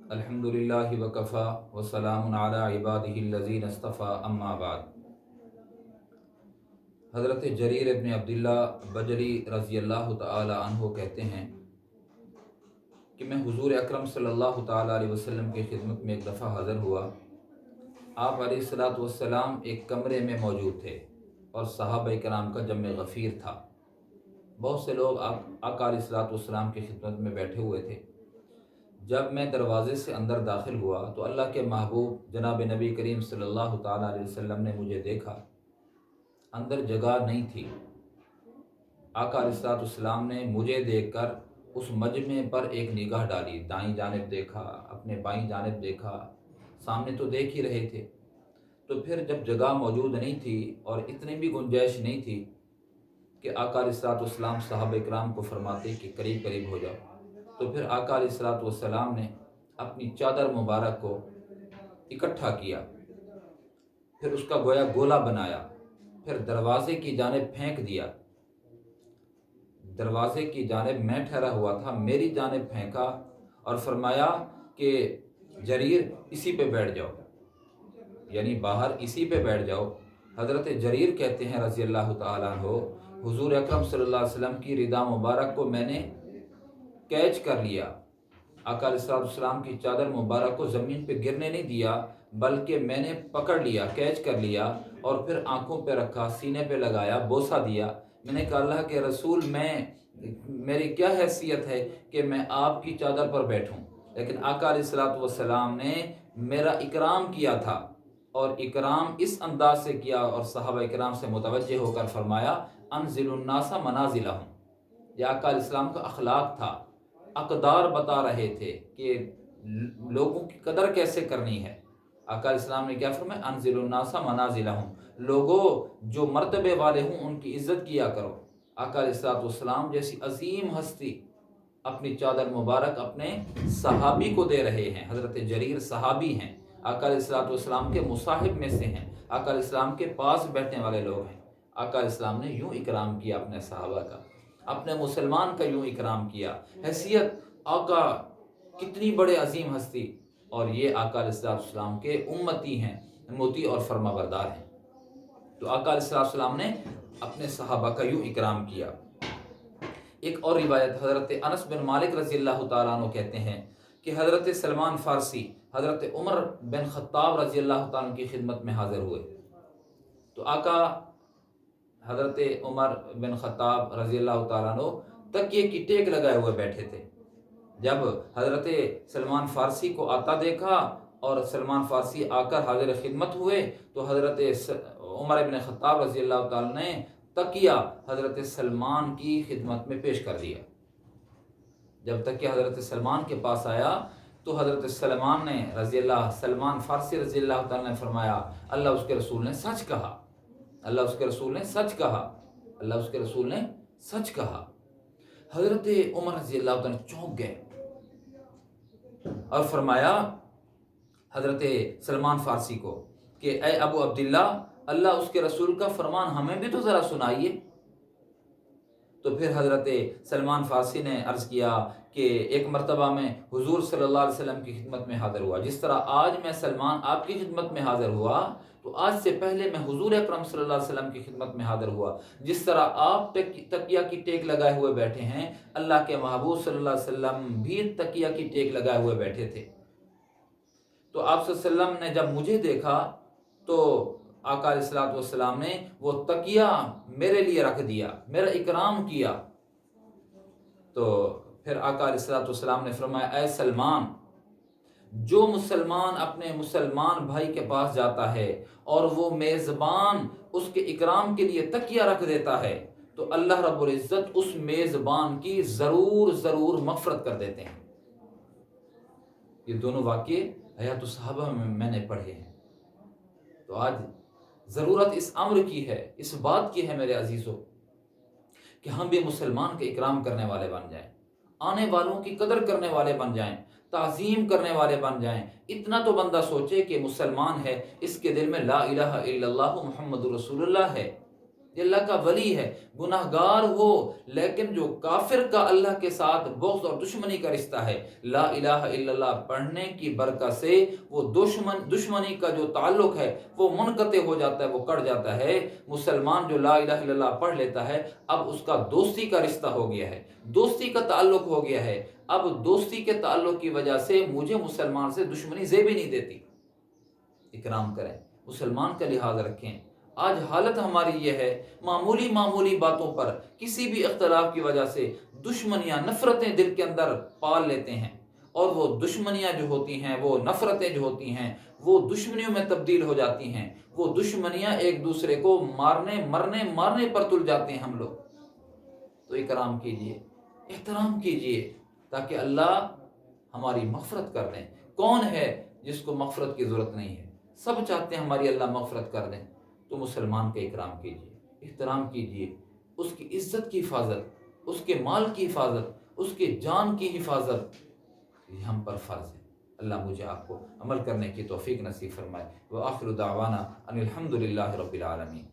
الحمدللہ وکفا وسلام علی عبادہ الذین اصطفیٰ اما بعد۔ حضرت جریر ابن عبداللہ بجلی رضی اللہ تعالی عنہ کہتے ہیں کہ میں حضور اکرم صلی اللہ تعالی علیہ وسلم کی خدمت میں ایک دفعہ حاضر ہوا۔ آپ علیہ الصلاۃ والسلام ایک کمرے میں موجود تھے اور صحابہ کرام کا جمع غفیر تھا۔ بہت سے لوگ آقا علیہ الصلاۃ والسلام کی خدمت میں بیٹھے ہوئے تھے۔ جب میں دروازے سے اندر داخل ہوا تو اللہ کے محبوب جناب نبی کریم صلی اللہ تعالیٰ علیہ وسلم نے مجھے دیکھا۔ اندر جگہ نہیں تھی۔ آقا علیہ الصلوۃ والسلام نے مجھے دیکھ کر اس مجمع پر ایک نگاہ ڈالی، دائیں جانب دیکھا، اپنے بائیں جانب دیکھا، سامنے تو دیکھ ہی رہے تھے۔ تو پھر جب جگہ موجود نہیں تھی اور اتنی بھی گنجائش نہیں تھی کہ آقا علیہ الصلوۃ والسلام صحابہ کرام کو فرماتے کہ قریب قریب ہو جاؤ، تو پھر آقا علیہ الصلوۃ والسلام نے اپنی چادر مبارک کو اکٹھا کیا، پھر اس کا گویا گولا بنایا، پھر دروازے کی جانب پھینک دیا۔ دروازے کی جانب میں ٹھہرا ہوا تھا، میری جانب پھینکا اور فرمایا کہ جریر اسی پہ بیٹھ جاؤ، یعنی باہر اسی پہ بیٹھ جاؤ۔ حضرت جریر کہتے ہیں رضی اللہ تعالیٰ عنہ، حضور اکرم صلی اللہ علیہ وسلم کی ردا مبارک کو میں نے کیچ کر لیا۔ آقا علیہ السلام کی چادر مبارک کو زمین پہ گرنے نہیں دیا، بلکہ میں نے پکڑ لیا، کیچ کر لیا اور پھر آنکھوں پہ رکھا، سینے پہ لگایا، بوسہ دیا۔ میں نے کہا اللہ کے رسول، میری کیا حیثیت ہے کہ میں آپ کی چادر پر بیٹھوں، لیکن آقا علیہ السلام نے میرا اکرام کیا تھا، اور اکرام اس انداز سے کیا اور صحابہ اکرام سے متوجہ ہو کر فرمایا انزل الناس منازلہم۔ یہ آقا علیہ السلام کا اخلاق تھا، اقدار بتا رہے تھے کہ لوگوں کی قدر کیسے کرنی ہے۔ آقا علیہ السلام نے کیا فرمایا انزل الناس منازلہم، لوگوں جو مرتبے والے ہوں ان کی عزت کیا کرو۔ آقا علیہ السلام جیسی عظیم ہستی اپنی چادر مبارک اپنے صحابی کو دے رہے ہیں۔ حضرت جریر صحابی ہیں، آقا علیہ السلام کے مصاحب میں سے ہیں، آقا علیہ السلام کے پاس بیٹھنے والے لوگ ہیں۔ آقا علیہ السلام نے یوں اکرام کیا اپنے صحابہ کا، اپنے مسلمان کا یوں اکرام کیا۔ حیثیت آقا کتنی بڑے عظیم ہستی، اور یہ آقا علیہ السلام کے امتی ہیں، مطیع اور فرما بردار ہیں۔ تو آقا علیہ السلام نے اپنے صحابہ کا یوں اکرام کیا۔ ایک اور روایت حضرت انس بن مالک رضی اللہ تعالیٰ عنہ کہتے ہیں کہ حضرت سلمان فارسی حضرت عمر بن خطاب رضی اللہ تعالیٰ عنہ کی خدمت میں حاضر ہوئے، تو آقا حضرت عمر بن خطاب رضی اللہ تعالیٰ عنہ تکیے کی ٹیک لگائے ہوئے بیٹھے تھے۔ جب حضرت سلمان فارسی کو آتا دیکھا اور سلمان فارسی آ کر حاضر خدمت ہوئے، تو حضرت عمر بن خطاب رضی اللہ تعالیٰ نے تکیہ حضرت سلمان کی خدمت میں پیش کر دیا۔ جب تک کہ حضرت سلمان کے پاس آیا تو حضرت سلمان فارسی رضی اللہ تعالیٰ نے فرمایا اللہ اس کے رسول نے سچ کہا، اللہ اس کے رسول نے سچ کہا، اللہ اس کے رسول نے سچ کہا۔ حضرت عمر رضی اللہ تعالیٰ چونک گئے اور فرمایا حضرت سلمان فارسی کو کہ اے ابو عبداللہ، اللہ اس کے رسول کا فرمان ہمیں بھی تو ذرا سنائیے۔ تو پھر حضرت سلمان فارسی نے عرض کیا کہ ایک مرتبہ میں حضور صلی اللہ علیہ وسلم کی خدمت میں حاضر ہوا، جس طرح آج میں سلمان آپ کی خدمت میں حاضر ہوا، تو آج سے پہلے میں حضور اکرم صلی اللہ علیہ وسلم کی خدمت میں حاضر ہوا۔ جس طرح آپ تکیہ کی ٹیک لگائے ہوئے بیٹھے ہیں، اللہ کے محبوب صلی اللہ علیہ وسلم بھی تکیہ کی ٹیک لگائے ہوئے بیٹھے تھے۔ تو آپ صلی اللہ علیہ وسلم نے جب مجھے دیکھا تو آقا علیہ السلام نے وہ تکیہ میرے لیے رکھ دیا، میرا اکرام کیا۔ تو پھر آقا علیہ السلام نے فرمایا اے سلمان، جو مسلمان اپنے مسلمان بھائی کے پاس جاتا ہے اور وہ میزبان اس کے اکرام کے لیے تکیہ رکھ دیتا ہے، تو اللہ رب العزت اس میزبان کی ضرور مغفرت کر دیتے ہیں۔ یہ دونوں واقعے حیات الصحابہ میں نے پڑھے ہیں۔ تو آج ضرورت اس امر کی ہے، اس بات کی ہے میرے عزیزوں، کہ ہم بھی مسلمان کے اکرام کرنے والے بن جائیں، آنے والوں کی قدر کرنے والے بن جائیں، تعظیم کرنے والے بن جائیں۔ اتنا تو بندہ سوچے کہ مسلمان ہے، اس کے دل میں لا الہ الا اللہ محمد رسول اللہ ہے، یہ اللہ کا ولی ہے، گناہگار ہو لیکن جو کافر کا اللہ کے ساتھ بغض اور دشمنی کا رشتہ ہے، لا الہ الا اللہ پڑھنے کی برکت سے وہ دشمنی کا جو تعلق ہے وہ منقطع ہو جاتا ہے، وہ کٹ جاتا ہے۔ مسلمان جو لا الہ الا اللہ پڑھ لیتا ہے، اب اس کا دوستی کا رشتہ ہو گیا ہے، دوستی کا تعلق ہو گیا ہے۔ اب دوستی کے تعلق کی وجہ سے مجھے مسلمان سے دشمنی زیب ہی نہیں دیتی۔ اکرام کریں، مسلمان کا لحاظ رکھیں۔ آج حالت ہماری یہ ہے، معمولی باتوں پر کسی بھی اختلاف کی وجہ سے دشمنیاں، نفرتیں دل کے اندر پال لیتے ہیں، اور وہ دشمنیاں جو ہوتی ہیں، وہ نفرتیں جو ہوتی ہیں، وہ دشمنیوں میں تبدیل ہو جاتی ہیں۔ وہ دشمنیاں ایک دوسرے کو مارنے پر تل جاتے ہیں ہم لوگ۔ تو اکرام کیجئے، احترام کیجئے، تاکہ اللہ ہماری مغفرت کر دیں۔ کون ہے جس کو مغفرت کی ضرورت نہیں ہے؟ سب چاہتے ہیں ہماری اللہ مغفرت کر دیں۔ تو مسلمان کا اکرام کیجئے، احترام کیجئے، اس کی عزت کی حفاظت، اس کے مال کی حفاظت، اس کے جان کی حفاظت، یہ ہم پر فرض ہے۔ اللہ مجھے آپ کو عمل کرنے کی توفیق نصیب فرمائے۔ وآخر دعوانا ان الحمد للہ رب العالمین۔